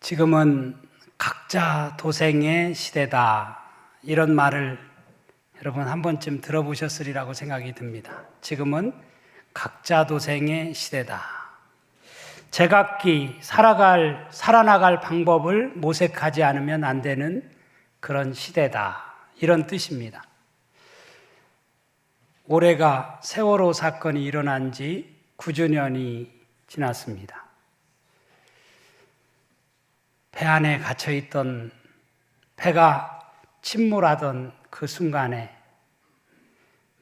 지금은 각자 도생의 시대다, 이런 말을 여러분 한 번쯤 들어보셨으리라고 생각이 듭니다. 지금은 각자 도생의 시대다. 제각기 살아나갈 방법을 모색하지 않으면 안 되는 그런 시대다, 이런 뜻입니다. 올해가 세월호 사건이 일어난 지 9주년이 지났습니다. 배 안에 갇혀있던, 배가 침몰하던 그 순간에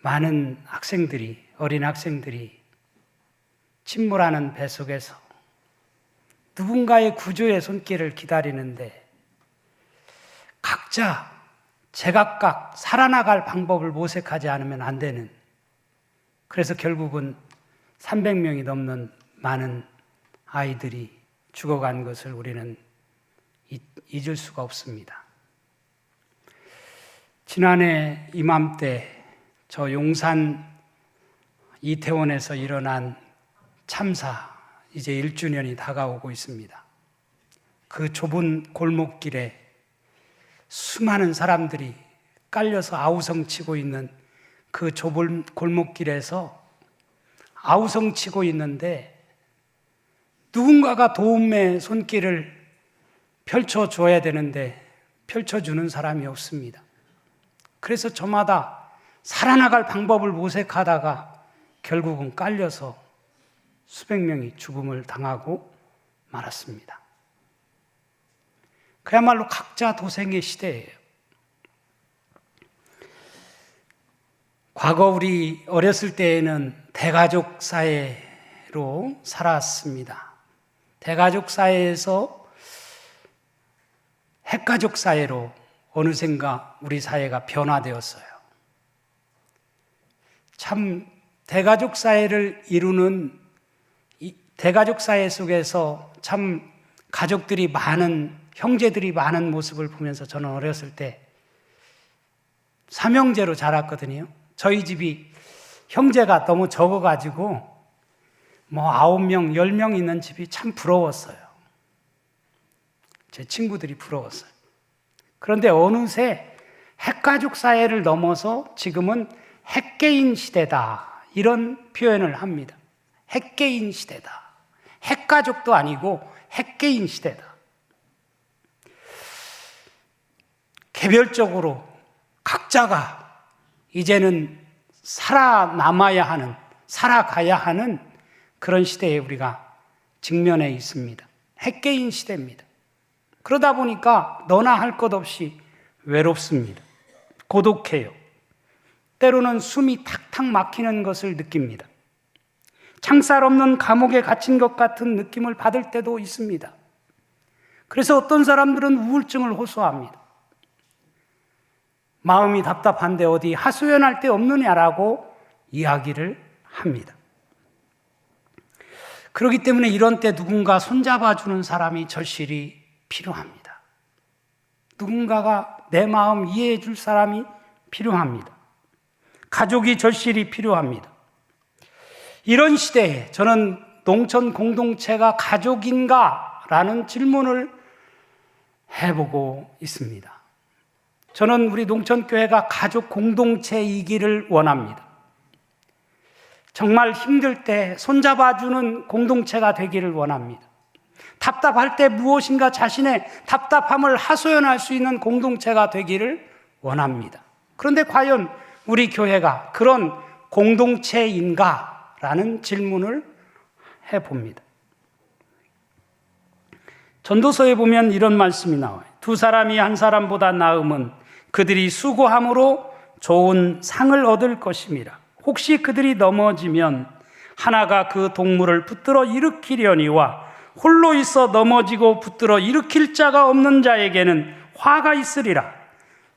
많은 학생들이, 어린 학생들이 침몰하는 배 속에서 누군가의 구조의 손길을 기다리는데 각자 제각각 살아나갈 방법을 모색하지 않으면 안 되는, 그래서 결국은 300명이 넘는 많은 아이들이 죽어간 것을 우리는 잊을 수가 없습니다. 지난해 이맘때 저 용산 이태원에서 일어난 참사, 이제 1주년이 다가오고 있습니다. 그 좁은 골목길에 수많은 사람들이 깔려서 아우성치고 있는 그 좁은 골목길에서 아우성치고 있는데 누군가가 도움의 손길을 펼쳐줘야 되는데 펼쳐주는 사람이 없습니다. 그래서 저마다 살아나갈 방법을 모색하다가 결국은 깔려서 수백 명이 죽음을 당하고 말았습니다. 그야말로 각자 도생의 시대예요. 과거 우리 어렸을 때에는 대가족 사회로 살았습니다. 대가족 사회에서 핵가족 사회로 어느샌가 우리 사회가 변화되었어요. 참 대가족 사회를 이루는 이 대가족 사회 속에서 참 가족들이 많은, 형제들이 많은 모습을 보면서 저는 어렸을 때 삼형제로 자랐거든요. 저희 집이 형제가 너무 적어가지고 9명, 10명 있는 집이 참 부러웠어요. 제 친구들이 부러웠어요. 그런데 어느새 핵가족 사회를 넘어서 지금은 핵개인 시대다, 이런 표현을 합니다. 핵개인 시대다. 핵가족도 아니고 핵개인 시대다. 개별적으로 각자가 이제는 살아남아야 하는, 살아가야 하는 그런 시대에 우리가 직면해 있습니다. 핵개인 시대입니다. 그러다 보니까 너나 할 것 없이 외롭습니다. 고독해요. 때로는 숨이 탁탁 막히는 것을 느낍니다. 창살 없는 감옥에 갇힌 것 같은 느낌을 받을 때도 있습니다. 그래서 어떤 사람들은 우울증을 호소합니다. 마음이 답답한데 어디 하소연할 데 없느냐라고 이야기를 합니다. 그렇기 때문에 이런 때 누군가 손잡아주는 사람이 절실히 필요합니다. 누군가가 내 마음 이해해 줄 사람이 필요합니다. 가족이 절실히 필요합니다. 이런 시대에 저는 농촌 공동체가 가족인가? 라는 질문을 해보고 있습니다. 저는 우리 농촌교회가 가족 공동체이기를 원합니다. 정말 힘들 때 손잡아주는 공동체가 되기를 원합니다. 답답할 때 무엇인가 자신의 답답함을 하소연할 수 있는 공동체가 되기를 원합니다. 그런데 과연 우리 교회가 그런 공동체인가? 라는 질문을 해봅니다. 전도서에 보면 이런 말씀이 나와요. 두 사람이 한 사람보다 나음은 그들이 수고함으로 좋은 상을 얻을 것임이라. 혹시 그들이 넘어지면 하나가 그 동물을 붙들어 일으키려니와 홀로 있어 넘어지고 붙들어 일으킬 자가 없는 자에게는 화가 있으리라.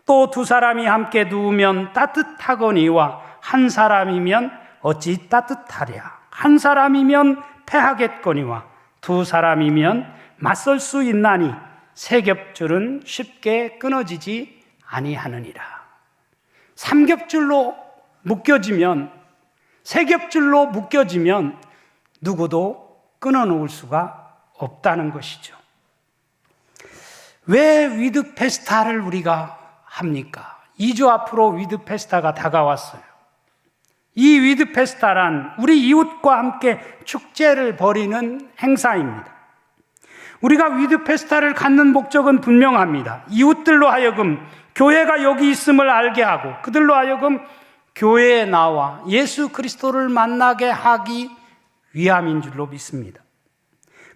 또 두 사람이 함께 누우면 따뜻하거니와 한 사람이면 어찌 따뜻하랴. 한 사람이면 패하겠거니와 두 사람이면 맞설 수 있나니 세 겹줄은 쉽게 끊어지지 아니하느니라. 삼겹줄로 묶여지면, 세 겹줄로 묶여지면 누구도 끊어놓을 수가 없다는 것이죠. 왜 위드 페스타를 우리가 합니까? 2주 앞으로 위드 페스타가 다가왔어요. 이 위드 페스타란 우리 이웃과 함께 축제를 벌이는 행사입니다. 우리가 위드 페스타를 갖는 목적은 분명합니다. 이웃들로 하여금 교회가 여기 있음을 알게 하고 그들로 하여금 교회에 나와 예수 그리스도를 만나게 하기 위함인 줄로 믿습니다.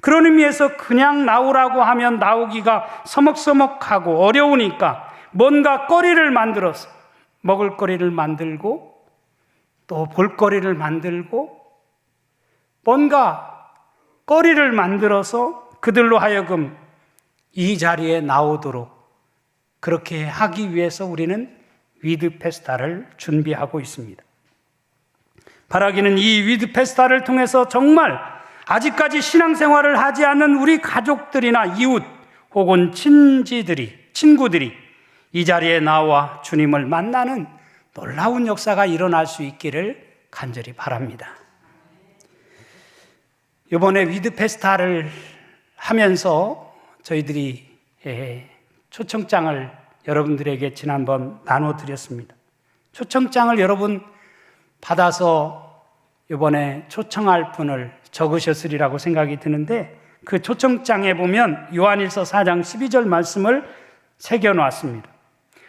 그런 의미에서 그냥 나오라고 하면 나오기가 서먹서먹하고 어려우니까 뭔가 거리를 만들어서 먹을거리를 만들고 또 볼거리를 만들고 뭔가 거리를 만들어서 그들로 하여금 이 자리에 나오도록 그렇게 하기 위해서 우리는 위드 페스타를 준비하고 있습니다. 바라기는 이 위드 페스타를 통해서 정말 아직까지 신앙생활을 하지 않는 우리 가족들이나 이웃 혹은 친구들이 이 자리에 나와 주님을 만나는 놀라운 역사가 일어날 수 있기를 간절히 바랍니다. 이번에 위드 페스타를 하면서 저희들이 초청장을 여러분들에게 지난번 나눠드렸습니다. 초청장을 여러분 받아서 이번에 초청할 분을 적으셨으리라고 생각이 드는데 그 초청장에 보면 요한일서 4장 12절 말씀을 새겨놓았습니다.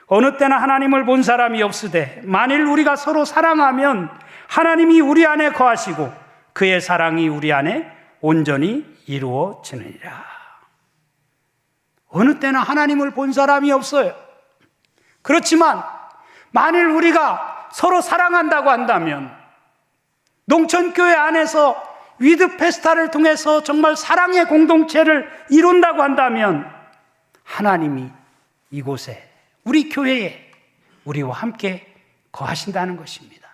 어느 때나 하나님을 본 사람이 없으되 만일 우리가 서로 사랑하면 하나님이 우리 안에 거하시고 그의 사랑이 우리 안에 온전히 이루어지느니라. 어느 때나 하나님을 본 사람이 없어요. 그렇지만 만일 우리가 서로 사랑한다고 한다면 농천교회 안에서 위드 페스타를 통해서 정말 사랑의 공동체를 이룬다고 한다면 하나님이 이곳에 우리 교회에 우리와 함께 거하신다는 것입니다.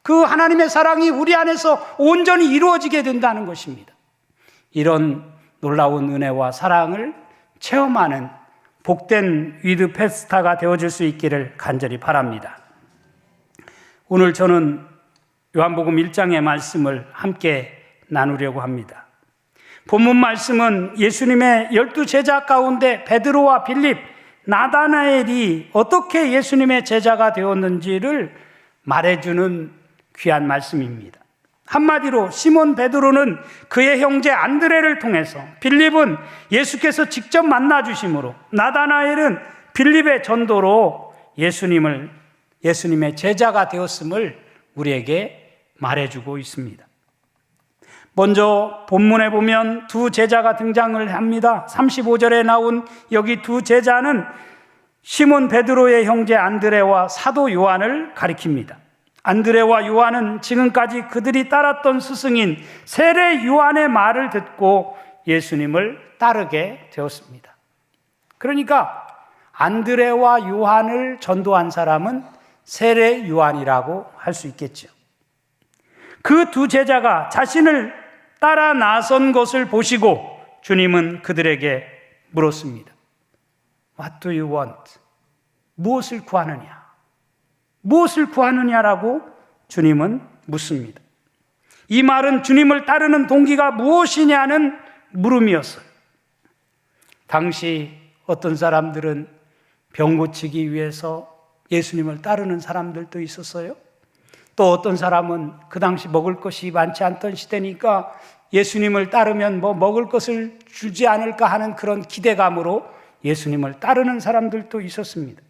그 하나님의 사랑이 우리 안에서 온전히 이루어지게 된다는 것입니다. 이런 놀라운 은혜와 사랑을 체험하는 복된 위드 페스타가 되어질 수 있기를 간절히 바랍니다. 오늘 저는 요한복음 1장의 말씀을 함께 나누려고 합니다. 본문 말씀은 예수님의 12제자 가운데 베드로와 빌립, 나다나엘이 어떻게 예수님의 제자가 되었는지를 말해주는 귀한 말씀입니다. 한마디로 시몬 베드로는 그의 형제 안드레를 통해서, 빌립은 예수께서 직접 만나주심으로, 나다나엘은 빌립의 전도로 예수님의 제자가 되었음을 우리에게 말해주고 있습니다. 먼저 본문에 보면 두 제자가 등장을 합니다. 35절에 나온 여기 두 제자는 시몬 베드로의 형제 안드레와 사도 요한을 가리킵니다. 안드레와 요한은 지금까지 그들이 따랐던 스승인 세례 요한의 말을 듣고 예수님을 따르게 되었습니다. 그러니까 안드레와 요한을 전도한 사람은 세례 요한이라고 할 수 있겠죠. 그 두 제자가 자신을 따라 나선 것을 보시고 주님은 그들에게 물었습니다. What do you want? 무엇을 구하느냐? 무엇을 구하느냐라고 주님은 묻습니다. 이 말은 주님을 따르는 동기가 무엇이냐는 물음이었어요. 당시 어떤 사람들은 병 고치기 위해서 예수님을 따르는 사람들도 있었어요. 또 어떤 사람은 그 당시 먹을 것이 많지 않던 시대니까 예수님을 따르면 먹을 것을 주지 않을까 하는 그런 기대감으로 예수님을 따르는 사람들도 있었습니다.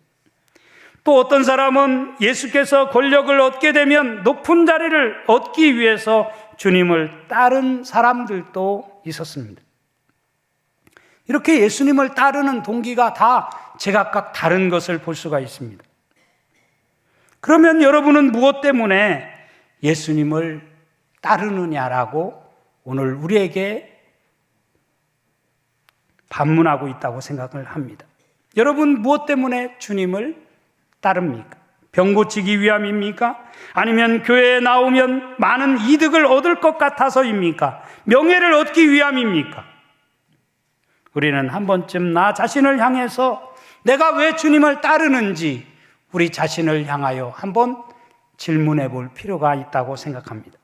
또 어떤 사람은 예수께서 권력을 얻게 되면 높은 자리를 얻기 위해서 주님을 따른 사람들도 있었습니다. 이렇게 예수님을 따르는 동기가 다 제각각 다른 것을 볼 수가 있습니다. 그러면 여러분은 무엇 때문에 예수님을 따르느냐라고 오늘 우리에게 반문하고 있다고 생각을 합니다. 여러분 무엇 때문에 주님을 따릅니까? 병 고치기 위함입니까? 아니면 교회에 나오면 많은 이득을 얻을 것 같아서입니까? 명예를 얻기 위함입니까? 우리는 한 번쯤 나 자신을 향해서 내가 왜 주님을 따르는지 우리 자신을 향하여 한번 질문해 볼 필요가 있다고 생각합니다.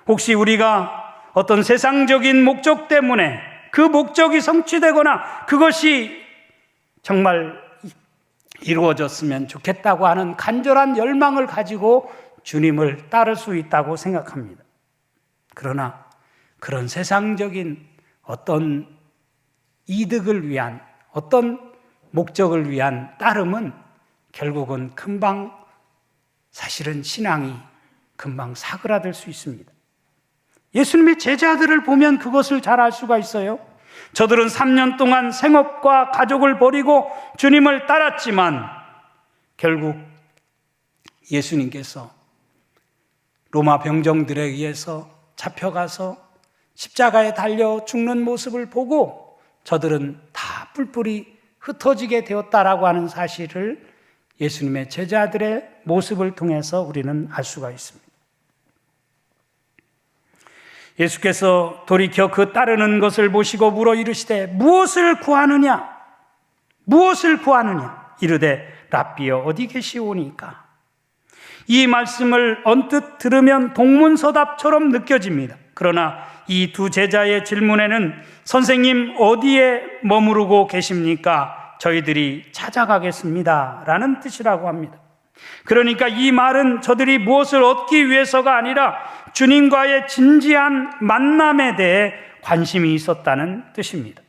혹시 우리가 어떤 세상적인 목적 때문에 그 목적이 성취되거나 그것이 정말 이루어졌으면 좋겠다고 하는 간절한 열망을 가지고 주님을 따를 수 있다고 생각합니다. 그러나 그런 세상적인 어떤 이득을 위한, 어떤 목적을 위한 따름은 결국은 금방, 사실은 신앙이 금방 사그라들 수 있습니다. 예수님의 제자들을 보면 그것을 잘 알 수가 있어요. 저들은 3년 동안 생업과 가족을 버리고 주님을 따랐지만 결국 예수님께서 로마 병정들에 의해서 잡혀가서 십자가에 달려 죽는 모습을 보고 저들은 다 뿔뿔이 흩어지게 되었다라고 하는 사실을 예수님의 제자들의 모습을 통해서 우리는 알 수가 있습니다. 예수께서 돌이켜 그 따르는 것을 보시고 물어 이르시되 무엇을 구하느냐? 무엇을 구하느냐? 이르되 랍비여 어디 계시오니까? 이 말씀을 언뜻 들으면 동문서답처럼 느껴집니다. 그러나 이 두 제자의 질문에는 선생님 어디에 머무르고 계십니까? 저희들이 찾아가겠습니다 라는 뜻이라고 합니다. 그러니까 이 말은 저들이 무엇을 얻기 위해서가 아니라 주님과의 진지한 만남에 대해 관심이 있었다는 뜻입니다.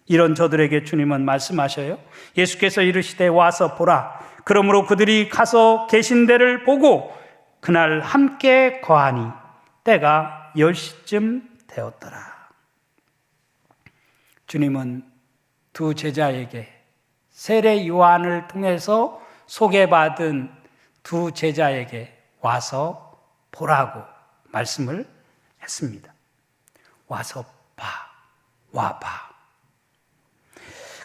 이런 저들에게 주님은 말씀하셔요. 예수께서 이르시되 와서 보라. 그러므로 그들이 가서 계신 데를 보고 그날 함께 거하니 때가 10시쯤 되었더라. 주님은 두 제자에게 세례 요한을 통해서 소개받은 두 제자에게 와서 보라고 말씀을 했습니다. 와서 봐, 와봐.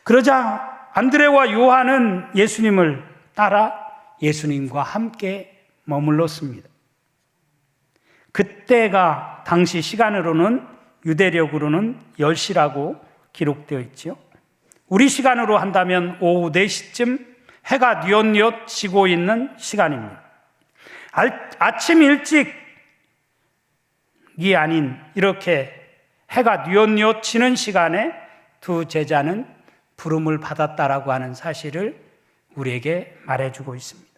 그러자 안드레와 요한은 예수님을 따라 예수님과 함께 머물렀습니다. 그때가 당시 시간으로는 유대력으로는 10시라고 기록되어 있죠. 우리 시간으로 한다면 오후 4시쯤 해가 뉘엿뉘엿 지고 있는 시간입니다. 아침 일찍이 아닌 이렇게 해가 뉘엿뉘엿 지는 시간에 두 제자는 부름을 받았다라고 하는 사실을 우리에게 말해주고 있습니다.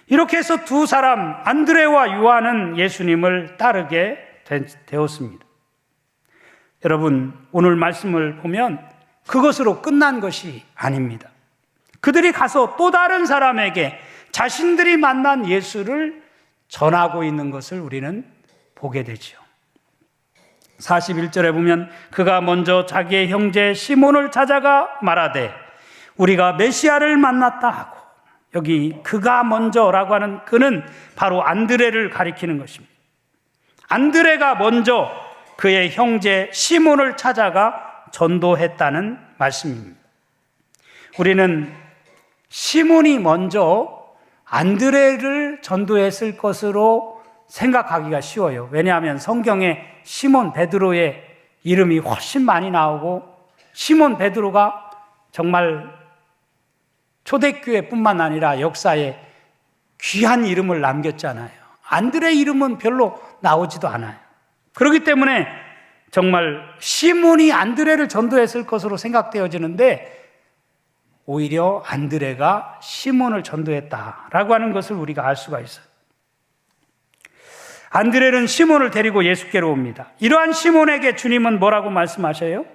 이렇게 해서 두 사람 안드레와 요한은 예수님을 따르게 되었습니다. 여러분, 오늘 말씀을 보면 그것으로 끝난 것이 아닙니다. 그들이 가서 또 다른 사람에게 자신들이 만난 예수를 전하고 있는 것을 우리는 보게 되죠. 41절에 보면 그가 먼저 자기의 형제 시몬을 찾아가 말하되 우리가 메시아를 만났다 하고, 여기 그가 먼저라고 하는 그는 바로 안드레를 가리키는 것입니다. 안드레가 먼저 그의 형제 시몬을 찾아가 전도했다는 말씀입니다. 우리는 시몬이 먼저 안드레를 전도했을 것으로 생각하기가 쉬워요. 왜냐하면 성경에 시몬 베드로의 이름이 훨씬 많이 나오고 시몬 베드로가 정말 초대교회뿐만 아니라 역사에 귀한 이름을 남겼잖아요. 안드레 이름은 별로 나오지도 않아요. 그렇기 때문에 정말 시몬이 안드레를 전도했을 것으로 생각되어지는데 오히려 안드레가 시몬을 전도했다라고 하는 것을 우리가 알 수가 있어요. 안드레는 시몬을 데리고 예수께로 옵니다. 이러한 시몬에게 주님은 뭐라고 말씀하셔요?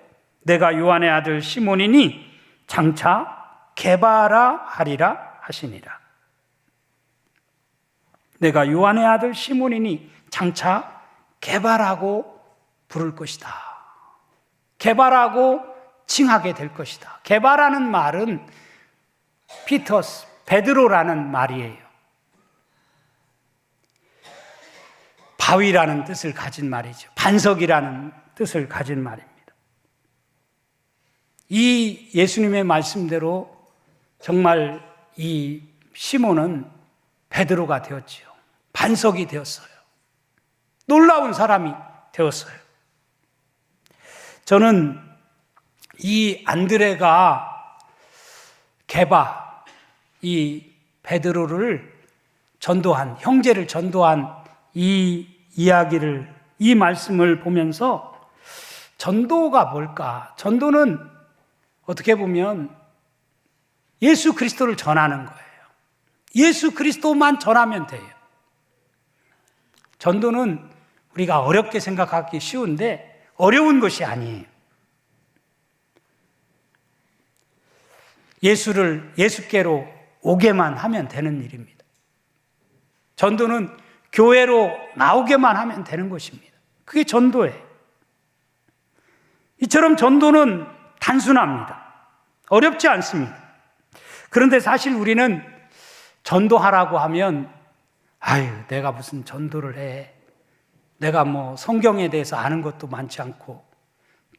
내가 요한의 아들 시몬이니 장차 게바라 하리라 하시니라. 내가 요한의 아들 시몬이니 장차 게바라고 부를 것이다. 게바라고 칭하게 될 것이다. 게바라는 말은 피터스, 베드로라는 말이에요. 바위라는 뜻을 가진 말이죠. 반석이라는 뜻을 가진 말입니다. 이 예수님의 말씀대로 정말 이 시몬은 베드로가 되었지요. 반석이 되었어요. 놀라운 사람이 되었어요. 저는 이 안드레가 게바, 이 베드로를 형제를 전도한 이 이야기를, 이 말씀을 보면서 전도가 뭘까? 전도는 어떻게 보면 예수 그리스도를 전하는 거예요. 예수 그리스도만 전하면 돼요. 전도는 우리가 어렵게 생각하기 쉬운데 어려운 것이 아니에요. 예수께로 오게만 하면 되는 일입니다. 전도는 교회로 나오게만 하면 되는 것입니다. 그게 전도예요. 이처럼 전도는 단순합니다. 어렵지 않습니다. 그런데 사실 우리는 전도하라고 하면 내가 무슨 전도를 해. 내가 성경에 대해서 아는 것도 많지 않고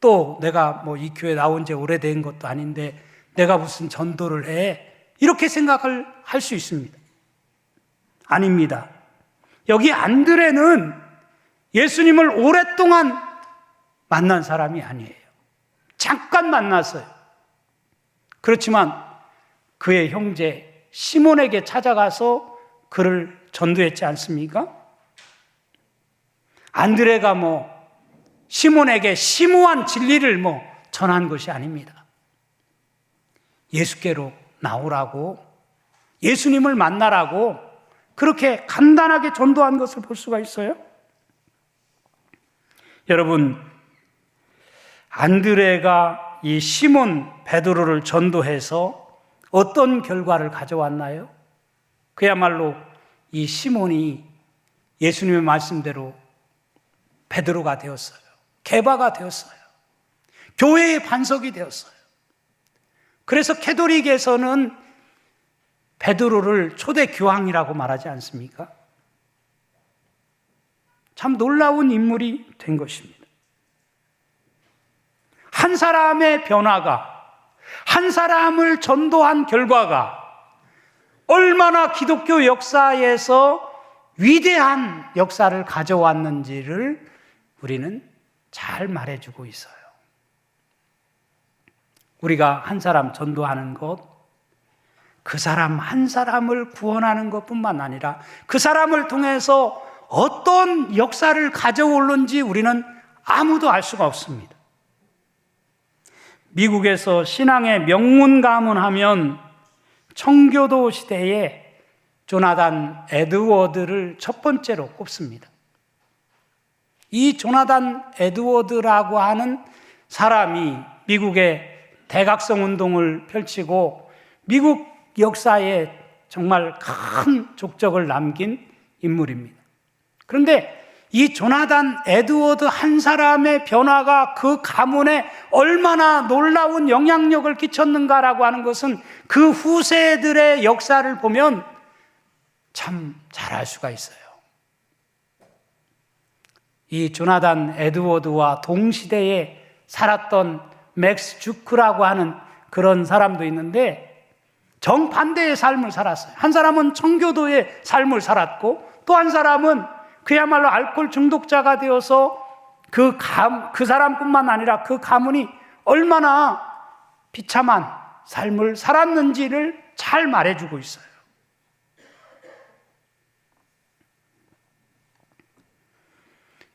또 내가 이 교회 나온 지 오래된 것도 아닌데 내가 무슨 전도를 해. 이렇게 생각을 할 수 있습니다. 아닙니다. 여기 안드레는 예수님을 오랫동안 만난 사람이 아니에요. 잠깐 만났어요. 그렇지만 그의 형제 시몬에게 찾아가서 그를 전도했지 않습니까? 안드레가 시몬에게 심오한 진리를 전한 것이 아닙니다. 예수께로 나오라고, 예수님을 만나라고 그렇게 간단하게 전도한 것을 볼 수가 있어요. 여러분, 안드레가 이 시몬 베드로를 전도해서 어떤 결과를 가져왔나요? 그야말로 이 시몬이 예수님의 말씀대로 베드로가 되었어요. 게바가 되었어요. 교회의 반석이 되었어요. 그래서 캐톨릭에서는 베드로를 초대 교황이라고 말하지 않습니까? 참 놀라운 인물이 된 것입니다. 한 사람의 변화가, 한 사람을 전도한 결과가 얼마나 기독교 역사에서 위대한 역사를 가져왔는지를 우리는 잘 말해주고 있어요. 우리가 한 사람 전도하는 것, 그 사람 한 사람을 구원하는 것뿐만 아니라 그 사람을 통해서 어떤 역사를 가져올는지 우리는 아무도 알 수가 없습니다. 미국에서 신앙의 명문 가문하면 청교도 시대에 조나단 에드워드를 첫 번째로 꼽습니다. 이 조나단 에드워드라고 하는 사람이 미국의 대각성 운동을 펼치고 미국 역사에 정말 큰 족적을 남긴 인물입니다. 그런데 이 조나단 에드워드 한 사람의 변화가 그 가문에 얼마나 놀라운 영향력을 끼쳤는가라고 하는 것은 그 후세들의 역사를 보면 참 잘 알 수가 있어요. 이 조나단 에드워드와 동시대에 살았던 맥스 주크라고 하는 그런 사람도 있는데 정반대의 삶을 살았어요. 한 사람은 청교도의 삶을 살았고 또 한 사람은 그야말로 알코올 중독자가 되어서 그 사람뿐만 아니라 그 가문이 얼마나 비참한 삶을 살았는지를 잘 말해주고 있어요.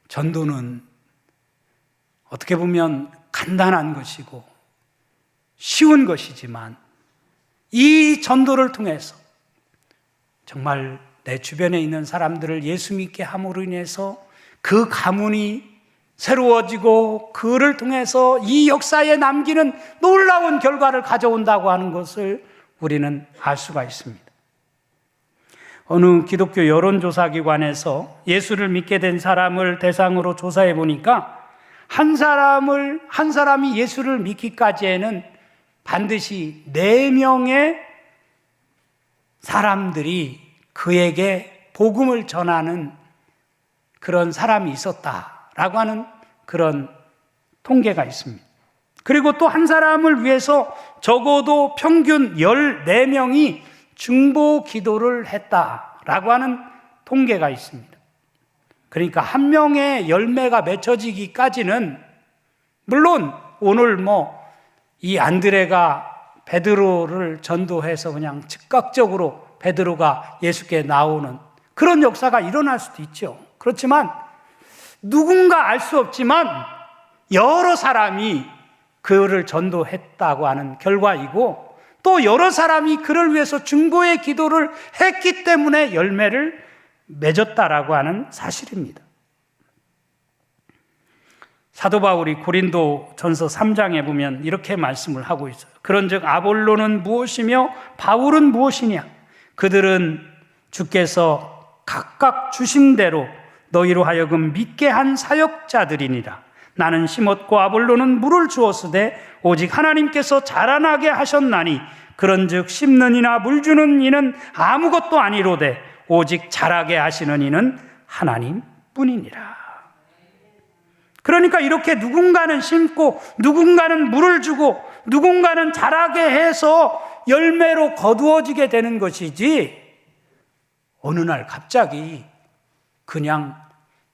전도는 어떻게 보면 간단한 것이고 쉬운 것이지만 이 전도를 통해서 정말 내 주변에 있는 사람들을 예수 믿게 함으로 인해서 그 가문이 새로워지고 그를 통해서 이 역사에 남기는 놀라운 결과를 가져온다고 하는 것을 우리는 알 수가 있습니다. 어느 기독교 여론조사기관에서 예수를 믿게 된 사람을 대상으로 조사해 보니까 한 사람이 예수를 믿기까지에는 반드시 4명의 사람들이 그에게 복음을 전하는 그런 사람이 있었다라고 하는 그런 통계가 있습니다. 그리고 또 한 사람을 위해서 적어도 평균 14명이 중보 기도를 했다라고 하는 통계가 있습니다. 그러니까 한 명의 열매가 맺혀지기까지는 물론 오늘 이 안드레가 베드로를 전도해서 그냥 즉각적으로 베드로가 예수께 나오는 그런 역사가 일어날 수도 있죠. 그렇지만 누군가 알 수 없지만 여러 사람이 그를 전도했다고 하는 결과이고, 또 여러 사람이 그를 위해서 중보의 기도를 했기 때문에 열매를 맺었다라고 하는 사실입니다. 사도 바울이 고린도 전서 3장에 보면 이렇게 말씀을 하고 있어요. 그런즉 아볼로는 무엇이며 바울은 무엇이냐? 그들은 주께서 각각 주신 대로 너희로 하여금 믿게 한 사역자들이니라. 나는 심었고 아볼로는 물을 주었으되 오직 하나님께서 자라나게 하셨나니 그런즉 심는 이나 물 주는 이는 아무것도 아니로되 오직 자라게 하시는 이는 하나님뿐이니라. 그러니까 이렇게 누군가는 심고 누군가는 물을 주고 누군가는 자라게 해서 열매로 거두어지게 되는 것이지, 어느 날 갑자기 그냥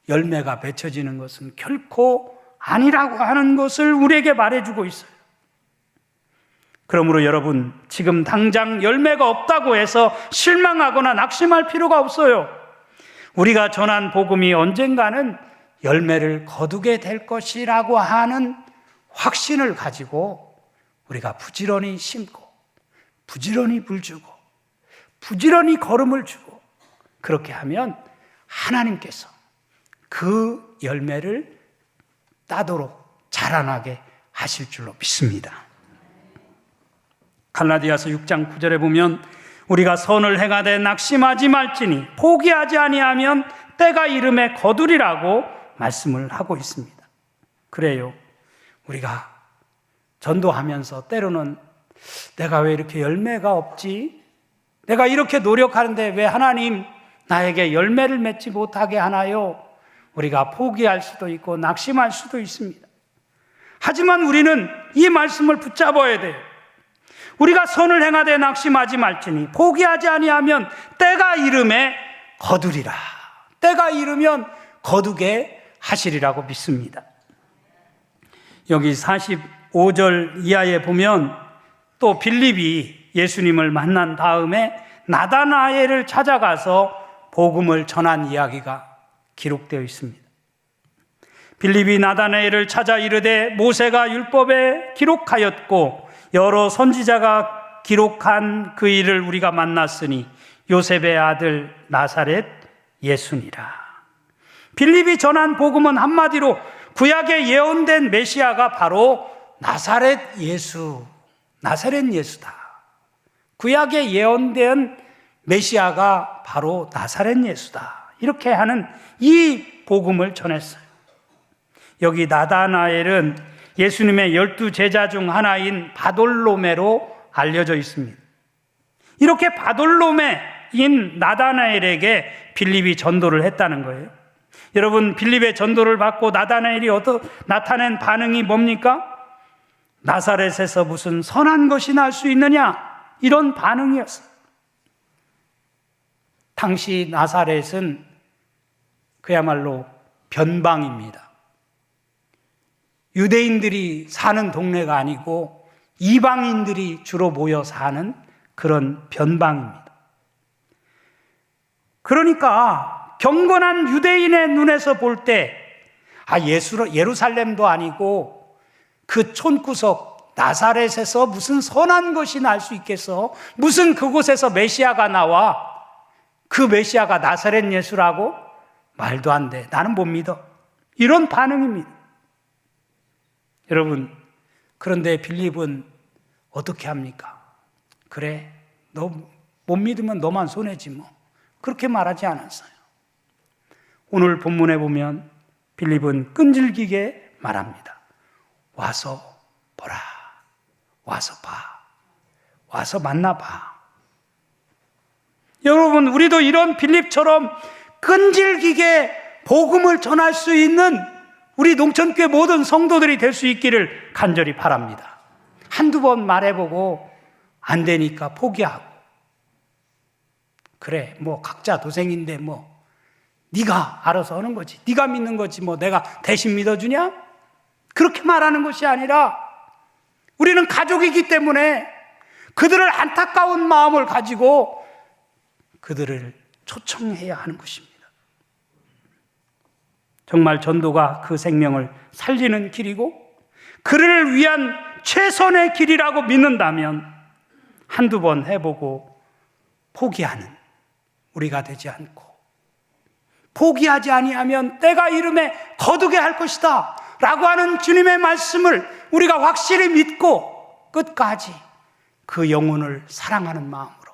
열매가 맺혀지는 것은 결코 아니라고 하는 것을 우리에게 말해주고 있어요. 그러므로 여러분, 지금 당장 열매가 없다고 해서 실망하거나 낙심할 필요가 없어요. 우리가 전한 복음이 언젠가는 열매를 거두게 될 것이라고 하는 확신을 가지고 우리가 부지런히 심고 부지런히 물 주고 부지런히 걸음을 주고 그렇게 하면 하나님께서 그 열매를 따도록 자라나게 하실 줄로 믿습니다. 갈라디아서 6장 9절에 보면 우리가 선을 행하되 낙심하지 말지니 포기하지 아니하면 때가 이름에 거두리라고 말씀을 하고 있습니다. 그래요. 우리가 전도하면서 때로는 내가 왜 이렇게 열매가 없지? 내가 이렇게 노력하는데 왜 하나님 나에게 열매를 맺지 못하게 하나요? 우리가 포기할 수도 있고 낙심할 수도 있습니다. 하지만 우리는 이 말씀을 붙잡아야 돼요. 우리가 선을 행하되 낙심하지 말지니 포기하지 아니하면 때가 이름에 거두리라. 때가 이르면 거두게 하시리라고 믿습니다. 여기 45절 이하에 보면 또 빌립이 예수님을 만난 다음에 나다나엘을 찾아가서 복음을 전한 이야기가 기록되어 있습니다. 빌립이 나다나엘을 찾아 이르되 모세가 율법에 기록하였고 여러 선지자가 기록한 그 일을 우리가 만났으니 요셉의 아들 나사렛 예수니라. 빌립이 전한 복음은 한마디로 구약에 예언된 메시아가 바로 나사렛 예수, 나사렛 예수다. 구약에 예언된 메시아가 바로 나사렛 예수다. 이렇게 하는 이 복음을 전했어요. 여기 나다나엘은 예수님의 12제자 중 하나인 바돌로메로 알려져 있습니다. 이렇게 바돌로메인 나다나엘에게 빌립이 전도를 했다는 거예요. 여러분, 빌립의 전도를 받고 나다나엘이 나타낸 반응이 뭡니까? 나사렛에서 무슨 선한 것이 날 수 있느냐? 이런 반응이었어요. 당시 나사렛은 그야말로 변방입니다. 유대인들이 사는 동네가 아니고 이방인들이 주로 모여 사는 그런 변방입니다. 그러니까 경건한 유대인의 눈에서 볼 때 예루살렘도 아니고 그 촌구석 나사렛에서 무슨 선한 것이 날 수 있겠어? 무슨 그곳에서 메시아가 나와? 그 메시아가 나사렛 예수라고? 말도 안 돼. 나는 못 믿어. 이런 반응입니다. 여러분, 그런데 빌립은 어떻게 합니까? 그래, 너 못 믿으면 너만 손해지 뭐. 그렇게 말하지 않았어요. 오늘 본문에 보면 빌립은 끈질기게 말합니다. 와서 보라. 와서 봐. 와서 만나봐. 여러분, 우리도 이런 빌립처럼 끈질기게 복음을 전할 수 있는 우리 농천교회 모든 성도들이 될 수 있기를 간절히 바랍니다. 한두 번 말해보고 안 되니까 포기하고, 그래 뭐 각자 도생인데 뭐 네가 알아서 하는 거지, 네가 믿는 거지 뭐 내가 대신 믿어주냐? 그렇게 말하는 것이 아니라 우리는 가족이기 때문에 그들을 안타까운 마음을 가지고 그들을 초청해야 하는 것입니다. 정말 전도가 그 생명을 살리는 길이고 그를 위한 최선의 길이라고 믿는다면 한두 번 해보고 포기하는 우리가 되지 않고, 포기하지 아니하면 때가 이름에 거두게 할 것이다 라고 하는 주님의 말씀을 우리가 확실히 믿고 끝까지 그 영혼을 사랑하는 마음으로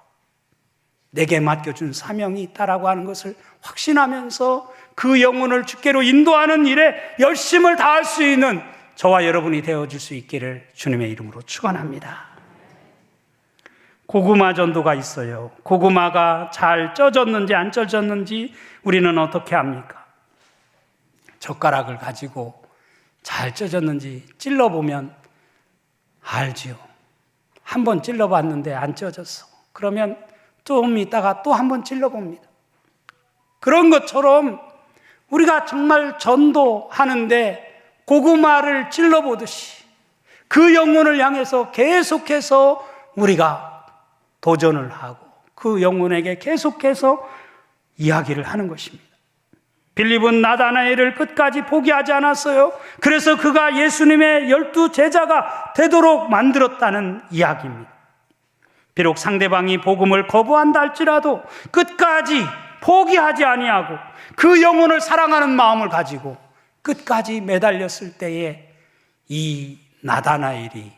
내게 맡겨준 사명이 있다라고 하는 것을 확신하면서 그 영혼을 주께로 인도하는 일에 열심을 다할 수 있는 저와 여러분이 되어줄 수 있기를 주님의 이름으로 축원합니다. 고구마 전도가 있어요. 고구마가 잘 쪄졌는지 안 쪄졌는지 우리는 어떻게 합니까? 젓가락을 가지고 잘 쪄졌는지 찔러보면 알지요. 한번 찔러봤는데 안 쪄졌어. 그러면 좀 있다가 또 한번 찔러봅니다. 그런 것처럼 우리가 정말 전도하는데 고구마를 찔러보듯이 그 영혼을 향해서 계속해서 우리가 도전을 하고 그 영혼에게 계속해서 이야기를 하는 것입니다. 빌립은 나다나엘을 끝까지 포기하지 않았어요. 그래서 그가 예수님의 12 제자가 되도록 만들었다는 이야기입니다. 비록 상대방이 복음을 거부한다 할지라도 끝까지 포기하지 아니하고 그 영혼을 사랑하는 마음을 가지고 끝까지 매달렸을 때에 이 나다나엘이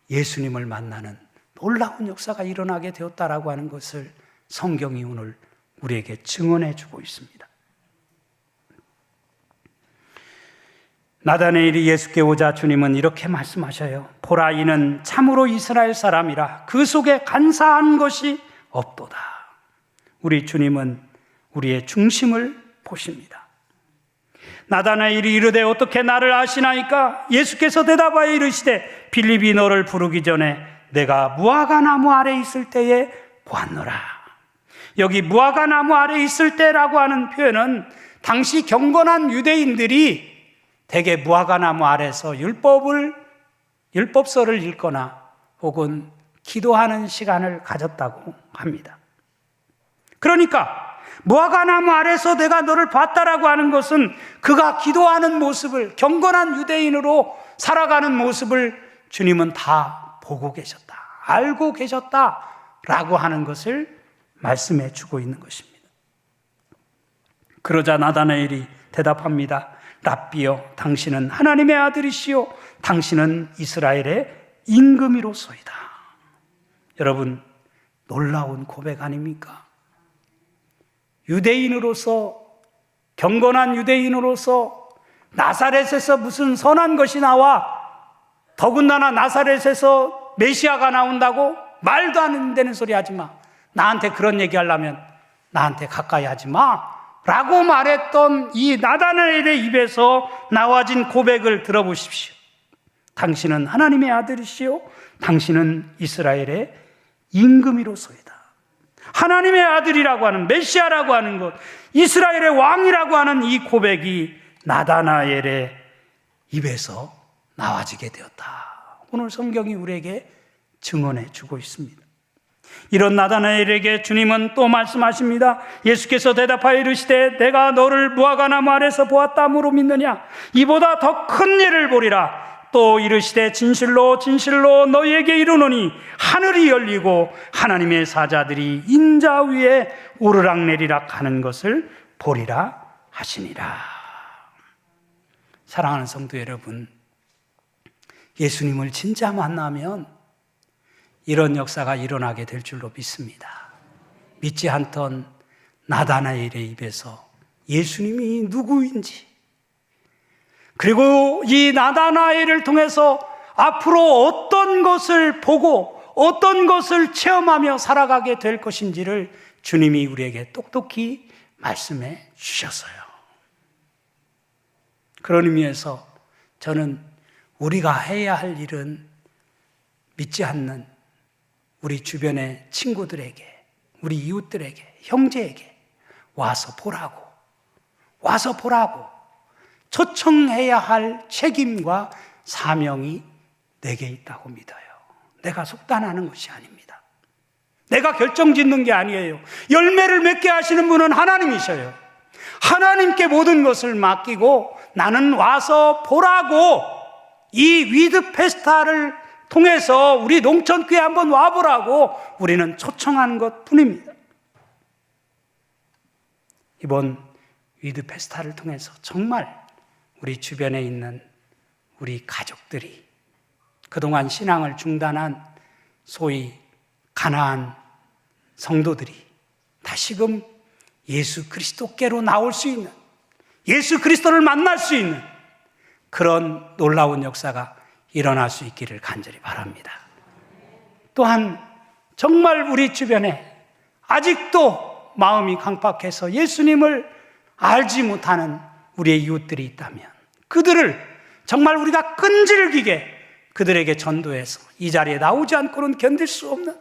예수님을 만나는 놀라운 역사가 일어나게 되었다라고 하는 것을 성경이 오늘 우리에게 증언해 주고 있습니다. 나다나엘이 예수께 오자 주님은 이렇게 말씀하셔요. 보라, 이는 참으로 이스라엘 사람이라 그 속에 간사한 것이 없도다. 우리 주님은 우리의 중심을 보십니다. 나다나엘이 이르되 어떻게 나를 아시나이까? 예수께서 대답하여 이르시되 빌립이 너를 부르기 전에 내가 무화과 나무 아래 있을 때에 보았노라. 여기 무화과 나무 아래 있을 때라고 하는 표현은 당시 경건한 유대인들이 대개 무화과 나무 아래서 율법서를 읽거나 혹은 기도하는 시간을 가졌다고 합니다. 그러니까 무화과 나무 아래서 내가 너를 봤다라고 하는 것은 그가 기도하는 모습을, 경건한 유대인으로 살아가는 모습을 주님은 다 보고 계셨다, 알고 계셨다라고 하는 것을 말씀해 주고 있는 것입니다. 그러자 나다나엘이 대답합니다. 랍비여, 당신은 하나님의 아들이시요 당신은 이스라엘의 임금이로소이다. 여러분, 놀라운 고백 아닙니까? 유대인으로서, 경건한 유대인으로서 나사렛에서 무슨 선한 것이 나와, 더군다나 나사렛에서 메시아가 나온다고? 말도 안 되는 소리 하지 마. 나한테 그런 얘기 하려면 나한테 가까이 하지 마 라고 말했던 이 나다나엘의 입에서 나와진 고백을 들어보십시오. 당신은 하나님의 아들이시요 당신은 이스라엘의 임금이로소이다. 하나님의 아들이라고 하는, 메시아라고 하는 것, 이스라엘의 왕이라고 하는 이 고백이 나다나엘의 입에서 나와지게 되었다. 오늘 성경이 우리에게 증언해 주고 있습니다. 이런 나다나엘에게 주님은 또 말씀하십니다. 예수께서 대답하여 이르시되 내가 너를 무화과 나무 아래서 보았다므로 믿느냐? 이보다 더 큰 일을 보리라. 또 이르시되 진실로 진실로 너희에게 이르노니 하늘이 열리고 하나님의 사자들이 인자 위에 오르락내리락 하는 것을 보리라 하시니라. 사랑하는 성도 여러분, 예수님을 진짜 만나면 이런 역사가 일어나게 될 줄로 믿습니다. 믿지 않던 나다나엘의 입에서 예수님이 누구인지, 그리고 이 나다나엘을 통해서 앞으로 어떤 것을 보고 어떤 것을 체험하며 살아가게 될 것인지를 주님이 우리에게 똑똑히 말씀해 주셨어요. 그런 의미에서 저는 우리가 해야 할 일은 믿지 않는 우리 주변의 친구들에게, 우리 이웃들에게, 형제에게 와서 보라고 초청해야 할 책임과 사명이 내게 있다고 믿어요. 내가 속단하는 것이 아닙니다. 내가 결정짓는 게 아니에요. 열매를 맺게 하시는 분은 하나님이셔요. 하나님께 모든 것을 맡기고 나는 와서 보라고, 이 위드 페스타를 통해서 우리 농촌교회 한번 와보라고 우리는 초청한 것 뿐입니다. 이번 위드 페스타를 통해서 정말 우리 주변에 있는 우리 가족들이 그동안 신앙을 중단한 소위 가나안 성도들이 다시금 예수 그리스도께로 나올 수 있는, 예수 그리스도를 만날 수 있는 그런 놀라운 역사가 일어날 수 있기를 간절히 바랍니다. 또한 정말 우리 주변에 아직도 마음이 강팍해서 예수님을 알지 못하는 우리의 이웃들이 있다면 그들을 정말 우리가 끈질기게 그들에게 전도해서 이 자리에 나오지 않고는 견딜 수 없는,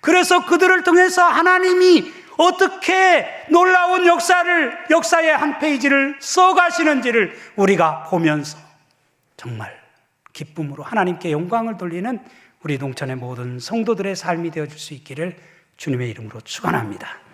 그래서 그들을 통해서 하나님이 어떻게 놀라운 역사의 한 페이지를 써가시는지를 우리가 보면서 정말 기쁨으로 하나님께 영광을 돌리는 우리 농촌의 모든 성도들의 삶이 되어줄 수 있기를 주님의 이름으로 축원합니다.